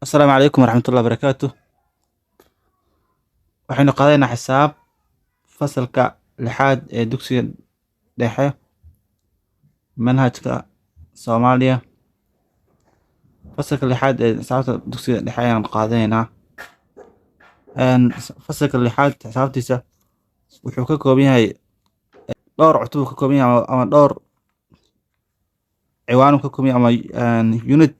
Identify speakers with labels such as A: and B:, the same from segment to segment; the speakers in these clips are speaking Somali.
A: السلام عليكم ورحمة الله وبركاته. waxaynu qaadaynaa xisaab fasalka lixaad ee dugsiga dhexe manhajka Soomaaliya. Fasalka lixaad ee xisaabta dugsiga dhexe ayaan qaadanaynaa. Fasalka lixaad xisaabtiisa wuxuu ka kooban yahay dhowr cutub ka kooban yahay ama dhowr ciwaan ka kooban yahay ama unit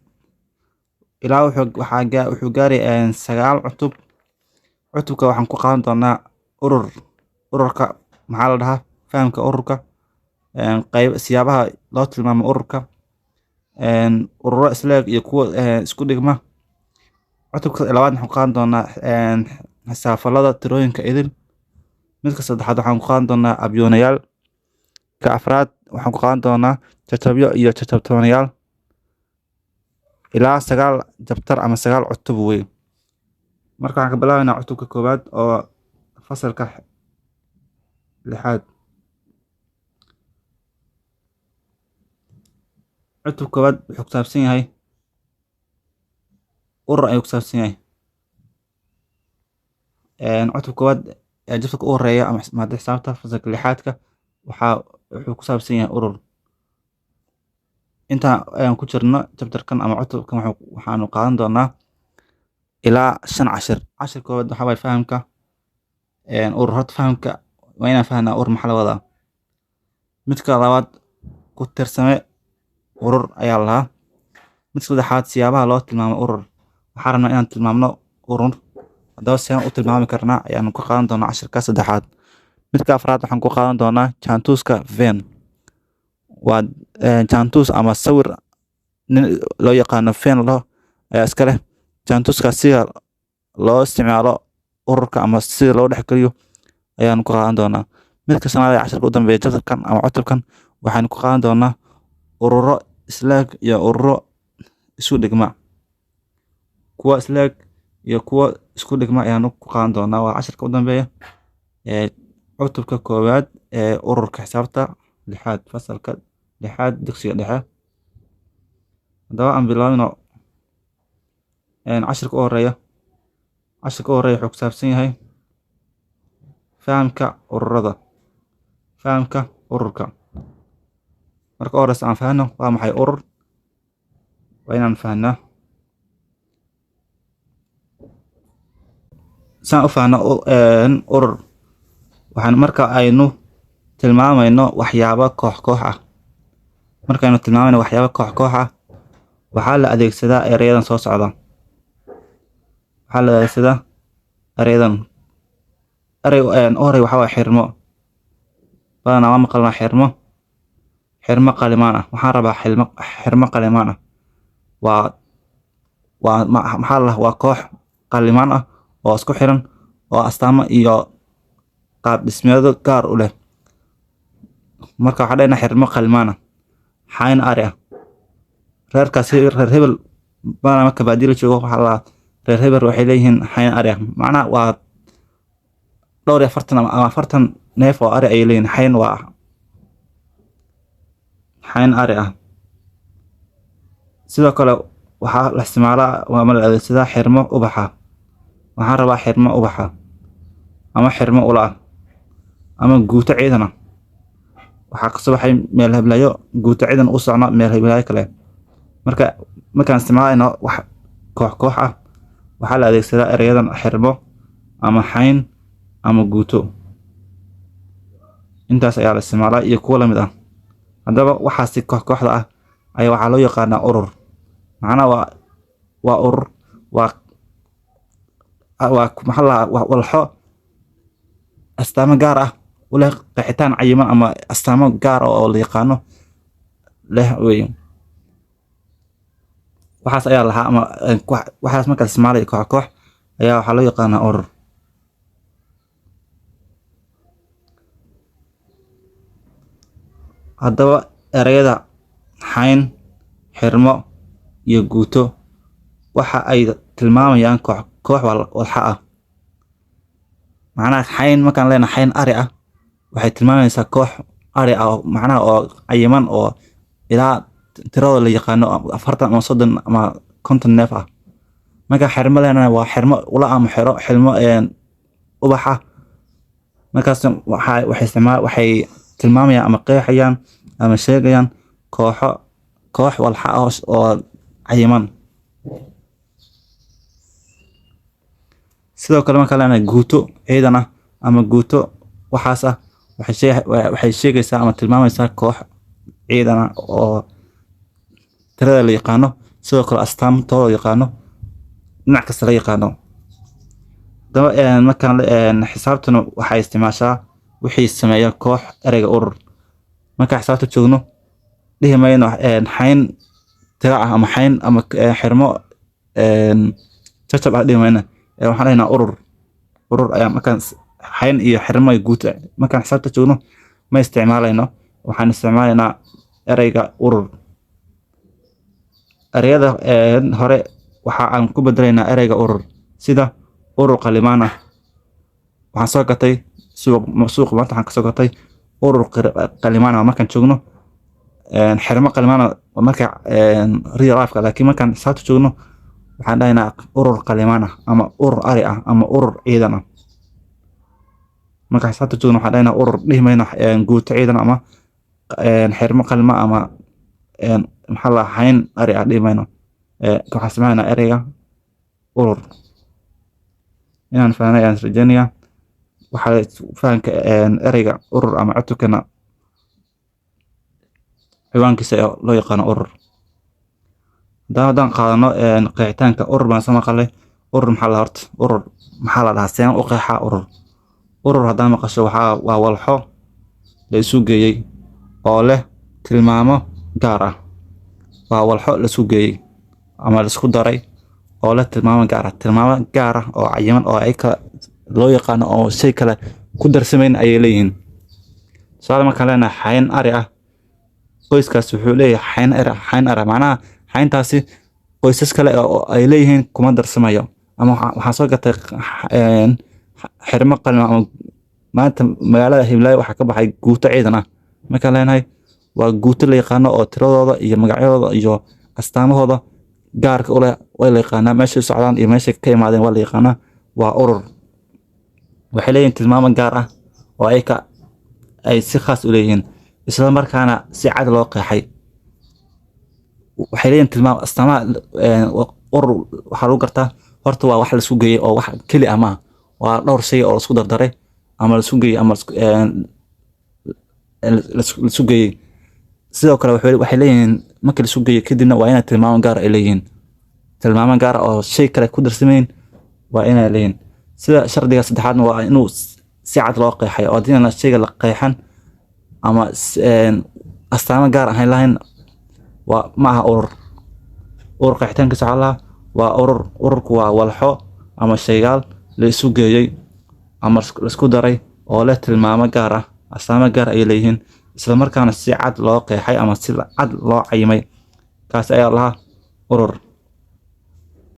A: ilaa wuxuu gaaray 9 cutub. cutubka waxaan ku qaadan doonaa ururka maxaa la dhahaa fahamka ururka, qayb siyaabaha loo tilmaamo ururka, ururo isleeg iyo kuwa isku dhigma. cutubka labaad waxaan ku qaadan doonaa xisaafalada tirooyinka idil. midka saddexaad waxaan ku qaadan doonaa abyoonayaal. ka afraad waxaan ku qaadan doonaa jatabyo iyo jatabtoonayaal ilaa 9 jabtar ama 9 cutub wey. marka waxaan ka bilaabaynaa cutubka koowaad oo fasalka lixaad. cutubka koowaad wuxuu ku saabsan yahay urur ayuu ku saabsan yahay. cutubka koowaad ee jabtarka u horeeya ama maadada xisaabta fasalka lixaadka wuxuu ku saabsan yahay urur. inta ayaan ku jirno jabtarkan ama cutubkan waxaanu qaadan doonaa ilaa 5 cashir. cashir koowaad waxaa waay fahamka urur. horta fahamka waa inaan fahnaa urur maxaa la wadaa. midka labaad ku tirsame urur ayaa lahaa. midka saddexaad siyaabaha loo tilmaamo urur. waxaan rabnaa inaan tilmaamno urur, haddaba sidaan u tilmaami karnaa ayaanu ku qaadan doonaa cashirka saddexaad. midka afraad waxaan ku qaadan doonaa jaantuska Venn. waa jaantus ama sawir nin loo yaqaano Venn ayaa iska leh. jaantuska sida loo isticmaalo ururka ama sida loo dhexgeliyo ayaanu ku qaadan doonaa. midka shanaad ee cashirka u dambeeya jabtarkan ama cutubkan waxaanu ku qaadan doonaa ururo isleeg iyo ururo isu dhigma. kuwa isleeg iyo kuwa isku dhigma ayaanu ku qaadan doonaa. waa cashirka u dambeeya ee cutubka koowaad ee ururka xisaabta lixaad fasalka lixaad dugsiga dhexe. haddaba aan bilaabno cashirka u horeeya. wuxuu ku saabsan yahay fahamka ururada. fahamka ururka. marka horeysa aan fahno waa maxay urur. waa inaan fahnaa saan u fahno urur. waxaan marka aynu tilmaamayno waxyaabo koox ah. markaynu tilmaamayno waxyaabo koox ah waxaa la adeegsadaa erayadan soo socda. waxaa la adeegsadaa erayadan. u horey waxaa waay xirmo. badanaa waa maqalnaa xirmo qalimaan ah. waxaan rabaa xirmo qalimaan ah. maxaa la waa koox qalimaan ah oo isku xiran oo astaamo iyo qaab dhismeedo gaar u leh. marka waxaa dhaynaa xirmo qalimaan ah. xayn ari ah. reerkaasi reer hebel badanaa marka baadiyo la joogo waxaa la reer hebel waxay leeyihiin xayn ari ah. macnaha waa dhowr iyo 40 ama 40 neef oo ari ayay leeyihiin. xayn waa xayn ari ah. sidoo kale waxaa la isticmaalaa ama la adeegsadaa xirmo ubaxa. waxaan rabaa xirmo ubaxa ama xirmo ula ah ama guuto ciidan ah. waxaa kasoo baxay meel heblayo guuto ciidan u socno meel heblayo kale. markaan isticmaalayno wax koox ah waxaa la adeegsadaa erayadan xirmo ama xayn ama guuto. intaas ayaa la isticmaalaa iyo kuwo lamid ah. haddaba waxaasi kooxda ah ayaa waxaa loo yaqaanaa urur. macnaha waa urur maxaa la walxo astaamo gaar ah u leh qeexitaan cayiman ama astaamo gaar ah oo la yaqaano leh wey. waxaas ayaa lahaa ama waxaas marka la isticmaalayo koox ayaa waxaa loo yaqaanaa urur. haddaba erayada xayn xirmo iyo guuto waxa ay tilmaamayaan koox walxa ah. macnaha xayn markaan leenahay xayn ari ah waxay tilmaamaysaa koox ari ah macnaha oo cayiman oo ilaa tirada la yaqaano 40 ama 30 ama 50 neef ah. marka xirmo lehna waa xirmo ula ama xirmo ubaxa. markaas waxay tilmaamayaan ama qeexayaan ama sheegayaan koox walxa ah oo cayiman. sidoo kale marka leenahay guuto ciidan ah ama guuto waxaas ah, waxay sheegaysaa ama tilmaamaysaa koox ciidan ah oo tirada la yaqaano, sidoo kale astaamtooda la yaqaano, dhinac kasta la yaqaano. markaan xisaabtuna waxay isticmaashaa wixii sameeya koox ereyga urur. marka xisaabta joogno dhihi mayno xayn tira ah ama xayn ama xirmo jajab ah, dhihi mayno. waxaan dhahnaa urur ayaa markaan xayn iyo xirmo iyo guuto. markaan xisaabta joogno ma isticmaalayno, waxaan isticmaalaynaa ereyga urur. ereyada hore waxa aan ku bedelaynaa ereyga urur, sida urur qalimaan ah. waxaan soo gatay suuq maanta, waxaan kasoo gatay urur qalimaan ah markaan joogno. xirmo qalimaan ah marka real life, laakiin markaan xisaabta joogno waxaan dhahaynaa urur qalimaan ah ama urur ari ah ama urur ciidan ah. markaan xisaabta joogno waxaan dhahaynaa urur, dhihi mayno guuto ciidan ama xirmo qalima ama maxaa la xayn ari ah, dhihi mayno. waxaan isticmaalaynaa ereyga urur. inaan fahnay ayaan rajeynayaa. waxaa fahanka ereyga urur ama cutubkana ciwaankiisa loo yaqaano urur. haddaan qaadano qeexitaanka urur baan soo maqalay. urur maxaa la horta urur maxaa la dhahaa, seen u qeexaa urur haddaan maqasho waa walxo la isu geeyey oo leh tilmaamo gaar ah. waa walxo la isu geeyey ama la isku daray oo leh tilmaamo gaar ah oo cayiman oo ay loo yaqaano oo shay kale ku darsamayn ayay leeyihiin. tusaale markaan leenahay xayn ari ah, qoyskaas wuxuu leeyahay xayn ari, macnaha xayntaasi qoysas kale oo ay leeyihiin kuma darsamayo. ama waxaan soo gatay xirmo qalin ama maanta magaalada Hiblaayo waxaa ka baxay guuto ciidan ah. markaan leenahay waa guuto la yaqaano oo tiradooda iyo magacyadooda iyo astaamahooda gaarka u leh waa la yaqaanaa, meeshay socdaan iyo meeshay ka imaadeen waa la yaqaanaa. waa urur. waxay leeyihiin tilmaamo gaar ah oo ay si khaas u leeyihiin, isla markaana si cad loo qeexay. waxay leeyihiin tilmaamo astaamaha urur. waxaa lagu gartaa horta waa wax la isku geeyey oo wax keli ah maaha, waa dhowr shay oo la isku dardaray ama la isku geeyey ama la isku geeyey. sidoo kale waxay leeyihiin marka la isku geeyo kadibna waa inay tilmaamo gaar ay leeyihiin, tilmaamo gaar oo shay kale ku darsamayn waa inay leeyihiin. sida shardiga saddexaadna waa inuu si cad loo qeexay oo hadii shayga la qeexan ama astaamo gaar ahayn lahayn waa maaha urur. qeexitaankiisa waxaa lahaa waa urur. ururku waa walxo ama shaygaal la isu geeyey ama la isku daray oo leh tilmaamo gaar ah, astaamo gaar ay leeyihiin, isla markaana si cad loo qeexay ama si cad loo cayimay. kaas ayaa lahaa urur.